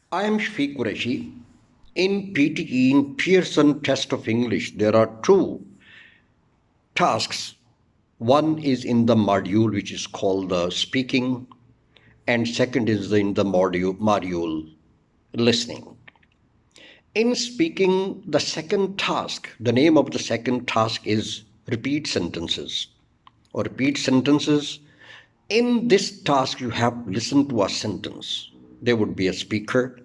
I am Shafiq Qureshi. In PTE, in Pearson Test of English, there are two tasks. One is in the module which is called the speaking, and second is in the module listening. In speaking, the second task, the name of the second task is repeat sentences or repeat sentences. In this task, you have to listen to a sentence. There would be a speaker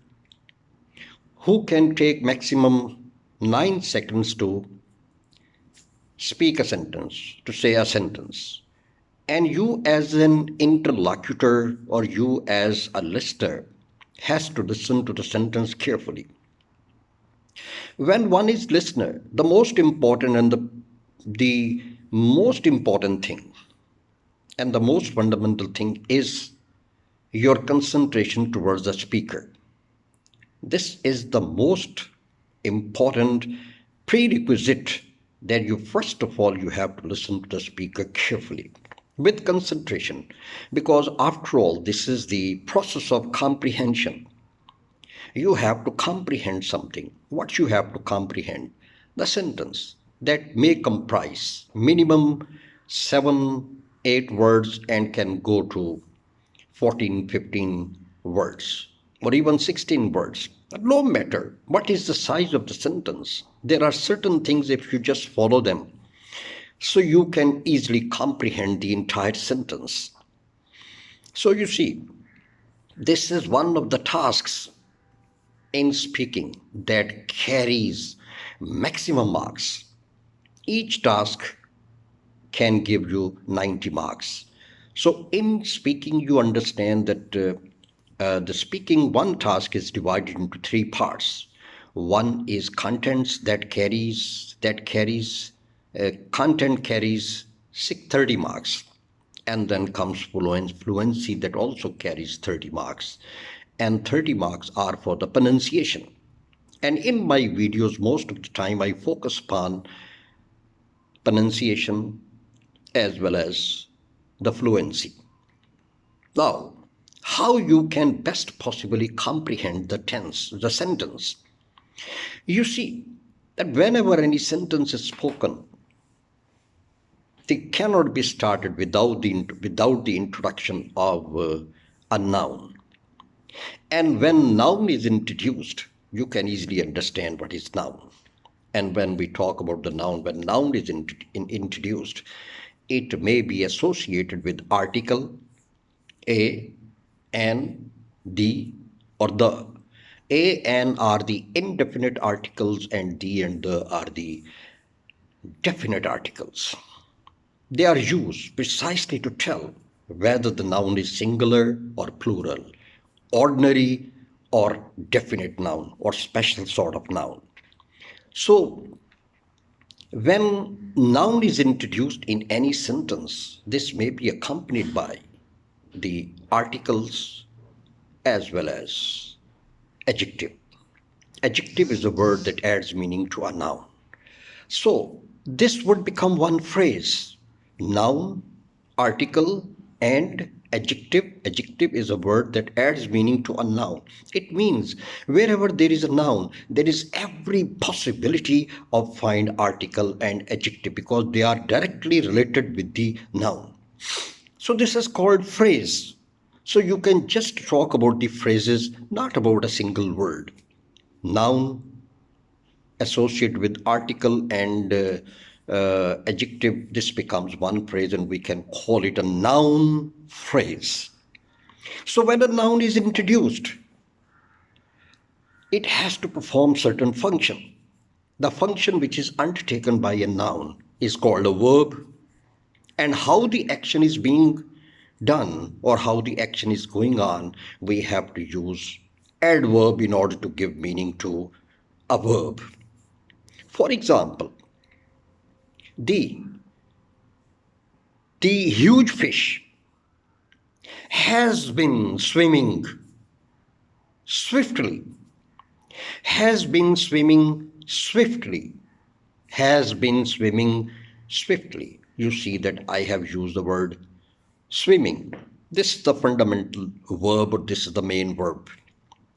who can take maximum 9 seconds to speak a sentence, to say a sentence. And you as an interlocutor or you as a listener has to listen to the sentence carefully. When one is listener, the most important and the most important thing and the most fundamental thing is your concentration towards the speaker. This is the most important prerequisite that you first of all you have to listen to the speaker carefully with concentration, because after all this is the process of comprehension. You have to comprehend something. What you have to comprehend? The sentence that may comprise minimum 7 8 words and can go to 14 15 words or even 16 words. But no matter what is the size of the sentence, there are certain things if you just follow them, so you can easily comprehend the entire sentence. So you see, this is one of the tasks in speaking that carries maximum marks. Each task can give you 90 marks. So in speaking, you understand that the speaking one task is divided into three parts. One is contents content carries 30 marks, and then comes fluency that also carries 30 marks, and 30 marks are for the pronunciation. And in my videos, most of the time I focus upon pronunciation as well as the fluency. Now, how you can best possibly comprehend the sentence? You see that whenever any sentence is spoken, they cannot be started without the introduction of a noun. And when noun is introduced, you can easily understand what is noun. And when we talk about the noun, when noun is introduced, it may be associated with article a, an, the, or the. A and are the indefinite articles, and the and the are the definite articles. They are used precisely to tell whether the noun is singular or plural, ordinary or definite noun, or special sort of noun. So, when noun is introduced in any sentence, this may be accompanied by the articles as well as adjective. Adjective is a word that adds meaning to a noun. So this would become one phrase: noun, article, and adjective. Adjective is a word that adds meaning to a noun. It means wherever there is a noun, there is every possibility of find article and adjective because they are directly related with the noun. So this is called phrase. So you can just talk about the phrases, not about a single word. Noun associated with article and adjective, this becomes one phrase and we can call it a noun phrase. So when a noun is introduced, it has to perform certain function. The function which is undertaken by a noun is called a verb, and how the action is being done or how the action is going on, we have to use adverb in order to give meaning to a verb. For example, the the huge fish has been swimming swiftly, has been swimming swiftly, has been swimming swiftly. You see that I have used the word swimming. This is the fundamental verb, or this is the main verb.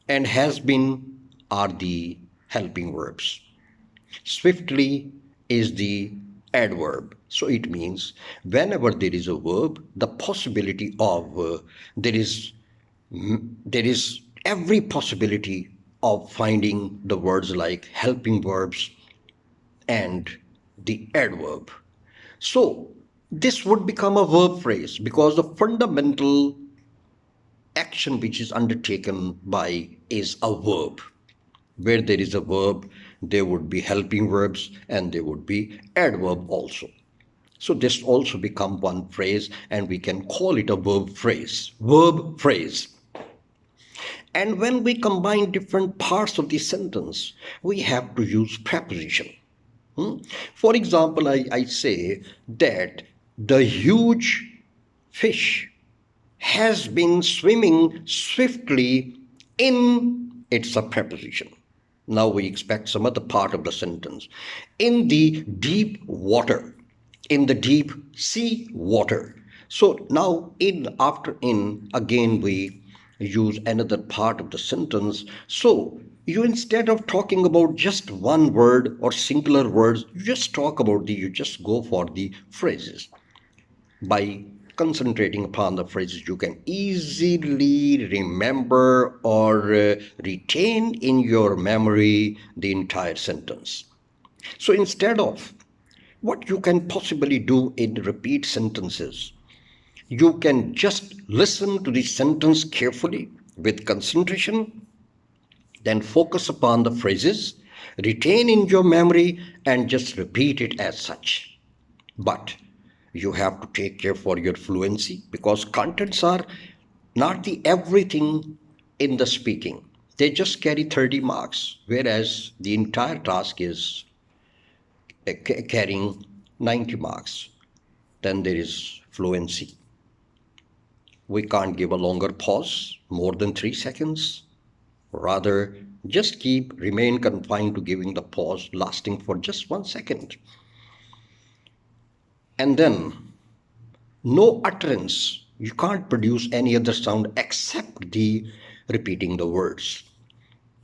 and has been are the helping verbs. Swiftly is the adverb. So it means whenever there is a verb, the possibility of there is every possibility of finding the words like helping verbs and the adverb. So this would become a verb phrase because the fundamental action which is undertaken by is a verb. Where there is a verb, there would be helping verbs and there would be adverb also. So this also become one phrase and we can call it a verb phrase. Verb phrase. And when we combine different parts of the sentence, we have to use preposition. For example, I say that the huge fish has been swimming swiftly in, it's a preposition. Now we expect some other part of the sentence. In the deep water, in the deep sea water. So now in, after in, again we use another part of the sentence. So you, instead of talking about just one word or singular words, you just talk about you just go for the phrases. By concentrating upon the phrases, you can easily remember or retain in your memory the entire sentence. So instead of what you can possibly do in repeat sentences, you can just listen to the sentence carefully with concentration, then focus upon the phrases, retain in your memory, and just repeat it as such. But you have to take care for your fluency because contents are not the everything in the speaking. They just carry 30 marks, whereas the entire task is carrying 90 marks. Then there is fluency. We can't give a longer pause, more than 3 seconds. Rather, just remain confined to giving the pause lasting for just 1 second. And then, no utterance. You can't produce any other sound except the repeating the words.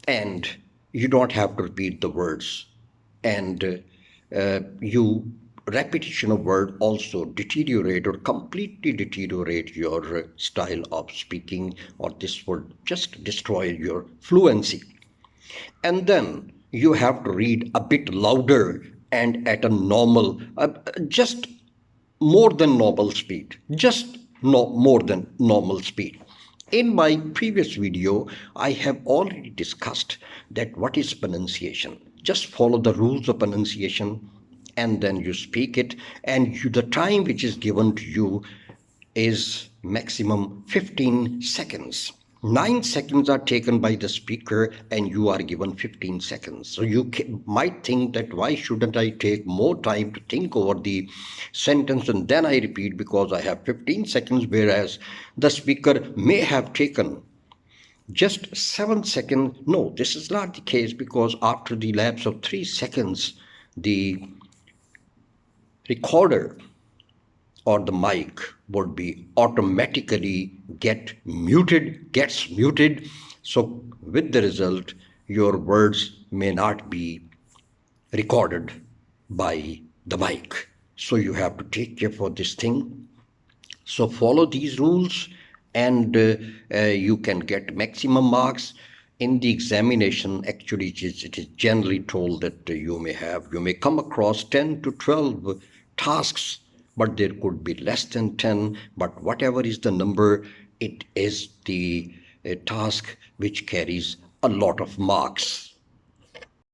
And you don't have to repeat the words. And repetition of word also deteriorate or completely deteriorate your style of speaking, or this would just destroy your fluency. And then you have to read a bit louder and at a normal, just more than normal speed, just more than normal speed. In my previous video, I have already discussed that what is pronunciation. Just follow the rules of pronunciation and then you speak it, and the time which is given to you is maximum 15 seconds. 9 seconds are taken by the speaker and you are given 15 seconds. So you might think that why shouldn't I take more time to think over the sentence and then I repeat because I have 15 seconds, whereas the speaker may have taken just 7 seconds. No, this is not the case, because after the lapse of 3 seconds, the recorder or the mic would be automatically gets muted. So with the result, your words may not be recorded by the mic. So you have to take care for this thing. So follow these rules and you can get maximum marks. In the examination, actually, it is generally told that you may come across 10 to 12 tasks, but there could be less than 10. But whatever is the number, it is the task which carries a lot of marks.